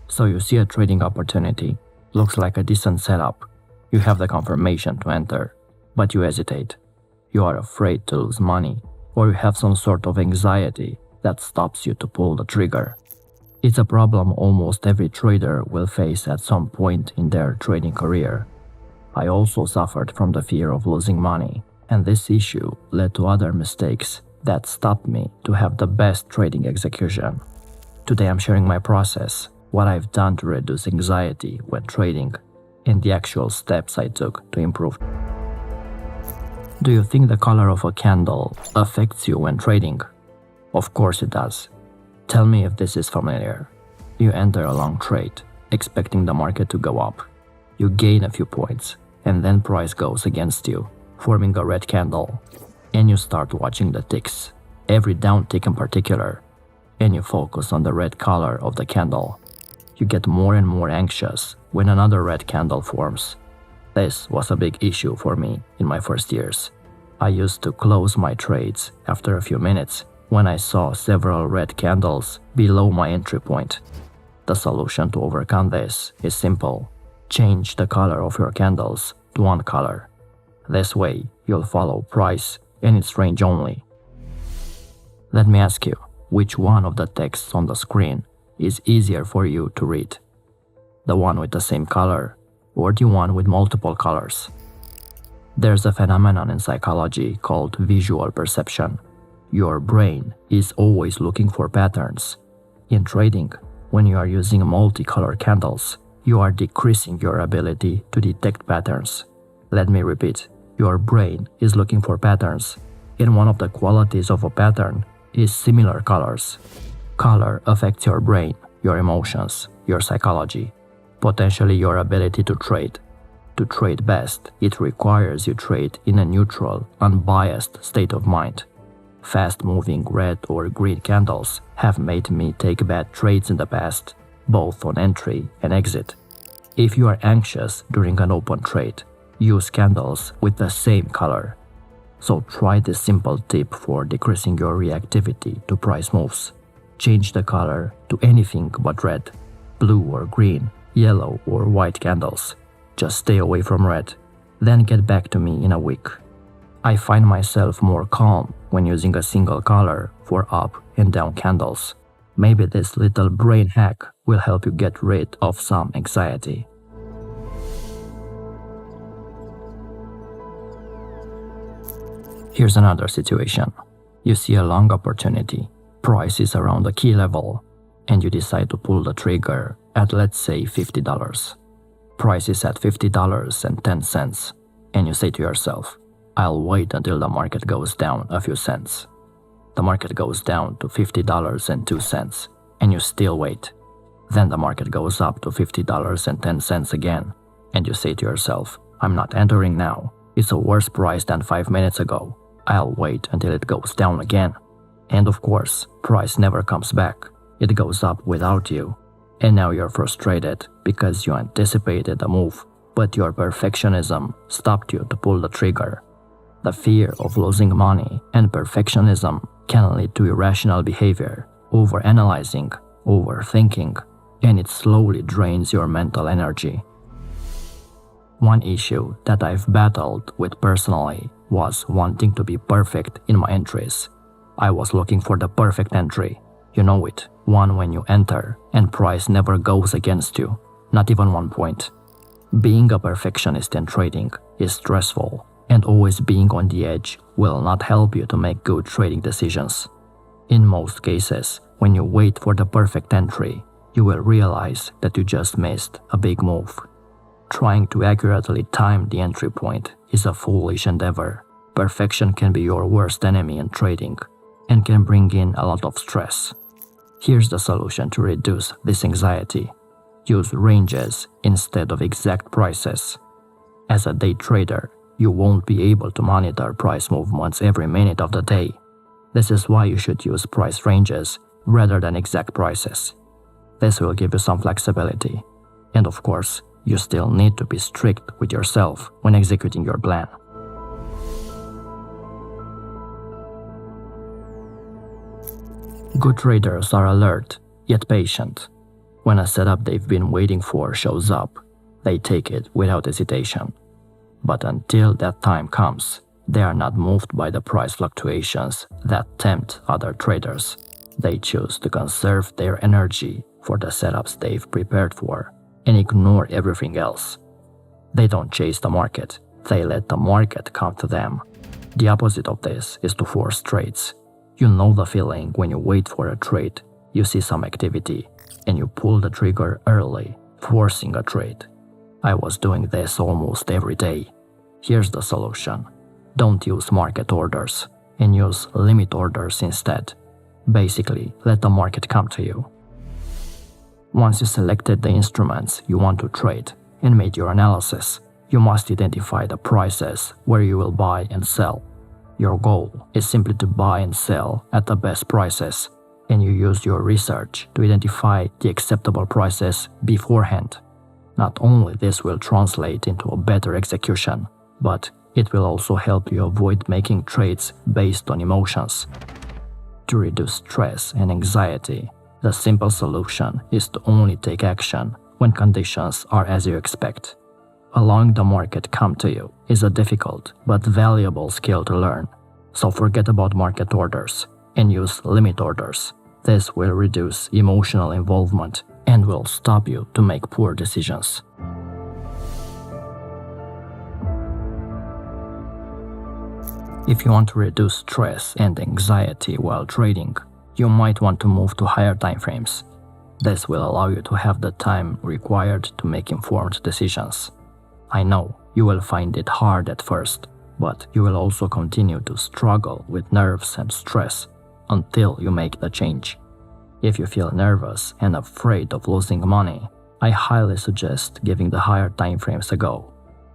So you see a trading opportunity, looks like a decent setup. You have the confirmation to enter, but you hesitate. You are afraid to lose money, or you have some sort of anxiety that stops you to pull the trigger. It's a problem almost every trader will face at some point in their trading career. I also suffered from the fear of losing money, and this issue led to other mistakes that stopped me to have the best trading execution. Today I'm sharing my process, what I've done to reduce anxiety when trading, and the actual steps I took to improve. Do you think the color of a candle affects you when trading? Of course it does. Tell me if this is familiar. You enter a long trade, expecting the market to go up. You gain a few points, and then price goes against you, forming a red candle. And you start watching the ticks, every down tick in particular, and you focus on the red color of the candle. You get more and more anxious when another red candle forms. This was a big issue for me in my first years. I used to close my trades after a few minutes when I saw several red candles below my entry point. The solution to overcome this is simple. Change the color of your candles to one color. This way, you'll follow price and its range only. Let me ask you, which one of the texts on the screen is easier for you to read? The one with the same color, or the one with multiple colors? There's a phenomenon in psychology called visual perception. Your brain is always looking for patterns. In trading, when you are using multicolor candles, you are decreasing your ability to detect patterns. Let me repeat, your brain is looking for patterns, and one of the qualities of a pattern is similar colors. Color affects your brain, your emotions, your psychology, potentially your ability to trade. To trade best, it requires you trade in a neutral, unbiased state of mind. Fast-moving red or green candles have made me take bad trades in the past, both on entry and exit. If you are anxious during an open trade, use candles with the same color. So try this simple tip for decreasing your reactivity to price moves. Change the color to anything but red, blue or green, yellow or white candles. Just stay away from red, then get back to me in a week. I find myself more calm when using a single color for up and down candles. Maybe this little brain hack will help you get rid of some anxiety. Here's another situation. You see a long opportunity, price is around the key level, and you decide to pull the trigger at, let's say, $50. Price is at $50.10, and you say to yourself, I'll wait until the market goes down a few cents. The market goes down to $50.02, and you still wait. Then the market goes up to $50.10 again, and you say to yourself, I'm not entering now. It's a worse price than 5 minutes ago. I'll wait until it goes down again. And of course, price never comes back. It goes up without you. And now you're frustrated because you anticipated a move, but your perfectionism stopped you to pull the trigger. The fear of losing money and perfectionism can lead to irrational behavior, overanalyzing, overthinking, and it slowly drains your mental energy. One issue that I've battled with personally was wanting to be perfect in my entries. I was looking for the perfect entry. You know it, one when you enter and price never goes against you, not even 1 point. Being a perfectionist in trading is stressful, and always being on the edge will not help you to make good trading decisions. In most cases, when you wait for the perfect entry, you will realize that you just missed a big move. Trying to accurately time the entry point is a foolish endeavor. Perfection can be your worst enemy in trading and can bring in a lot of stress. Here's the solution to reduce this anxiety. Use ranges instead of exact prices. As a day trader, you won't be able to monitor price movements every minute of the day. This is why you should use price ranges rather than exact prices. This will give you some flexibility. And of course, you still need to be strict with yourself when executing your plan. Good traders are alert, yet patient. When a setup they've been waiting for shows up, they take it without hesitation. But until that time comes, they are not moved by the price fluctuations that tempt other traders. They choose to conserve their energy for the setups they've prepared for and ignore everything else. They don't chase the market, they let the market come to them. The opposite of this is to force trades. You know the feeling when you wait for a trade, you see some activity, and you pull the trigger early, forcing a trade. I was doing this almost every day. Here's the solution. Don't use market orders, and use limit orders instead. Basically, let the market come to you. Once you selected the instruments you want to trade and made your analysis, you must identify the prices where you will buy and sell. Your goal is simply to buy and sell at the best prices, and you use your research to identify the acceptable prices beforehand. Not only this will translate into a better execution, but it will also help you avoid making trades based on emotions. To reduce stress and anxiety, the simple solution is to only take action when conditions are as you expect. Allowing the market come to you is a difficult but valuable skill to learn, so forget about market orders and use limit orders. This will reduce emotional involvement and will stop you to make poor decisions. If you want to reduce stress and anxiety while trading, you might want to move to higher timeframes. This will allow you to have the time required to make informed decisions. I know you will find it hard at first, but you will also continue to struggle with nerves and stress until you make the change. If you feel nervous and afraid of losing money, I highly suggest giving the higher timeframes a go.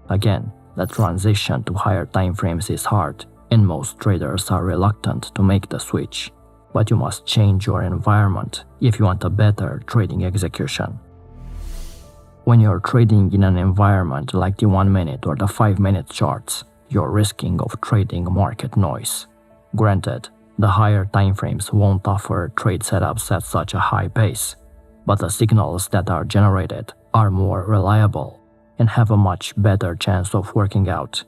Again, the transition to higher timeframes is hard, and most traders are reluctant to make the switch. But you must change your environment if you want a better trading execution. When you're trading in an environment like the 1 minute or the 5 minute charts, you're risking of trading market noise. Granted, the higher timeframes won't offer trade setups at such a high pace, but the signals that are generated are more reliable and have a much better chance of working out.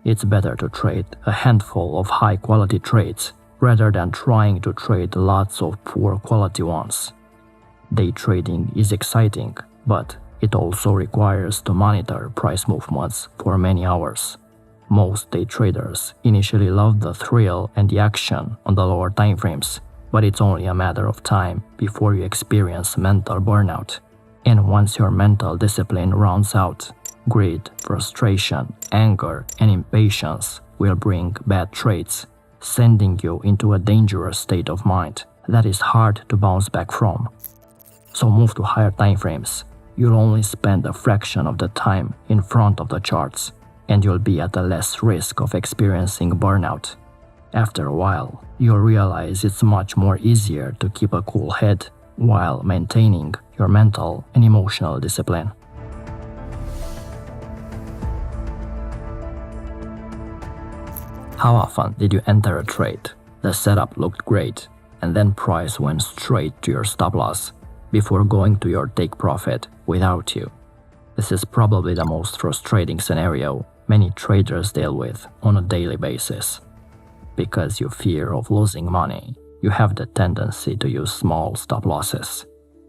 It's better to trade a handful of high-quality trades rather than trying to trade lots of poor-quality ones. Day trading is exciting, but it also requires to monitor price movements for many hours. Most day traders initially love the thrill and the action on the lower timeframes, but it's only a matter of time before you experience mental burnout. And once your mental discipline runs out, greed, frustration, anger, and impatience will bring bad trades, sending you into a dangerous state of mind that is hard to bounce back from. So move to higher timeframes. You'll only spend a fraction of the time in front of the charts, and you'll be at a less risk of experiencing burnout. After a while, you'll realize it's much more easier to keep a cool head while maintaining your mental and emotional discipline. How often did you enter a trade? The setup looked great, and then price went straight to your stop loss before going to your take profit without you. This is probably the most frustrating scenario many traders deal with on a daily basis. Because you fear of losing money, you have the tendency to use small stop losses.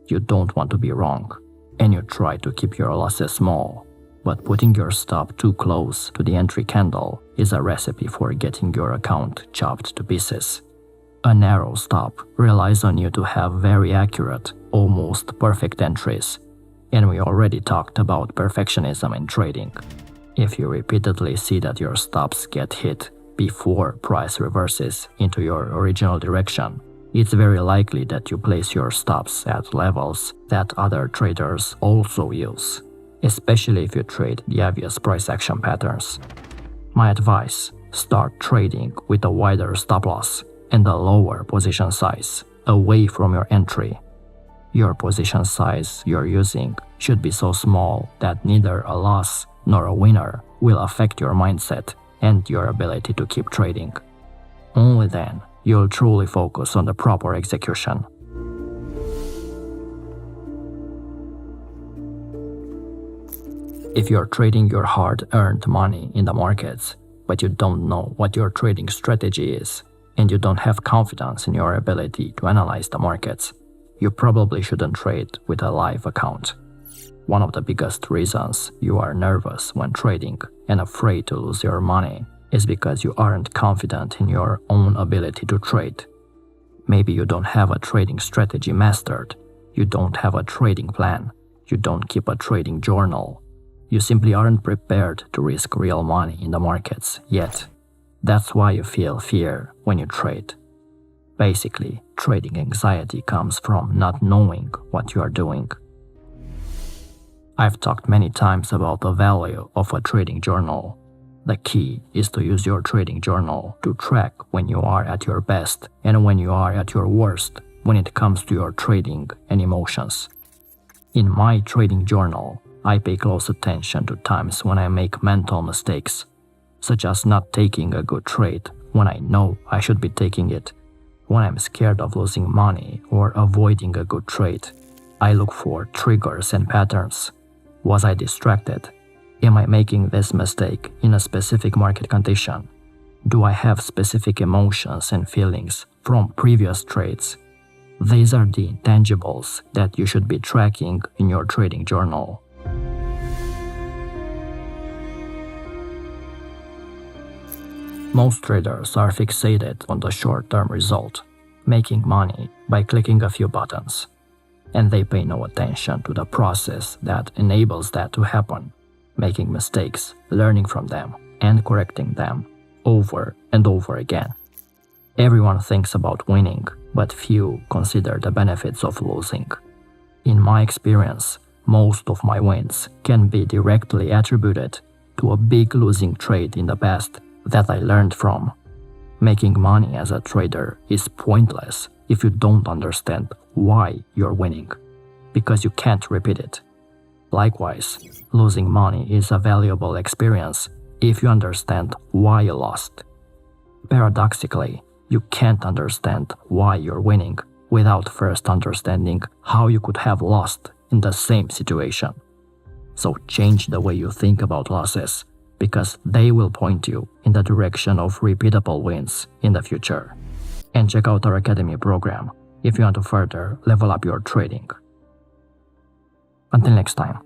You don't want to be wrong, and you try to keep your losses small. But putting your stop too close to the entry candle is a recipe for getting your account chopped to pieces. A narrow stop relies on you to have very accurate, almost perfect entries, and we already talked about perfectionism in trading. If you repeatedly see that your stops get hit before price reverses into your original direction, it's very likely that you place your stops at levels that other traders also use, especially if you trade the obvious price action patterns. My advice, start trading with a wider stop loss and a lower position size, away from your entry. Your position size you're using should be so small that neither a loss nor a winner will affect your mindset and your ability to keep trading. Only then you'll truly focus on the proper execution. If you're trading your hard-earned money in the markets, but you don't know what your trading strategy is, and you don't have confidence in your ability to analyze the markets, you probably shouldn't trade with a live account. One of the biggest reasons you are nervous when trading and afraid to lose your money is because you aren't confident in your own ability to trade. Maybe you don't have a trading strategy mastered, you don't have a trading plan, you don't keep a trading journal. You simply aren't prepared to risk real money in the markets yet. That's why you feel fear when you trade. Basically, trading anxiety comes from not knowing what you are doing. I've talked many times about the value of a trading journal. The key is to use your trading journal to track when you are at your best and when you are at your worst when it comes to your trading and emotions. In my trading journal, I pay close attention to times when I make mental mistakes, such as not taking a good trade when I know I should be taking it, when I'm scared of losing money or avoiding a good trade. I look for triggers and patterns. Was I distracted? Am I making this mistake in a specific market condition? Do I have specific emotions and feelings from previous trades? These are the intangibles that you should be tracking in your trading journal. Most traders are fixated on the short-term result, making money by clicking a few buttons, and they pay no attention to the process that enables that to happen, making mistakes, learning from them, and correcting them over and over again. Everyone thinks about winning, but few consider the benefits of losing. In my experience, most of my wins can be directly attributed to a big losing trade in the past that I learned from. Making money as a trader is pointless if you don't understand why you're winning, because you can't repeat it. Likewise, losing money is a valuable experience if you understand why you lost. Paradoxically, you can't understand why you're winning without first understanding how you could have lost in the same situation. So change the way you think about losses, because they will point you in the direction of repeatable wins in the future. And check out our Academy program if you want to further level up your trading. Until next time.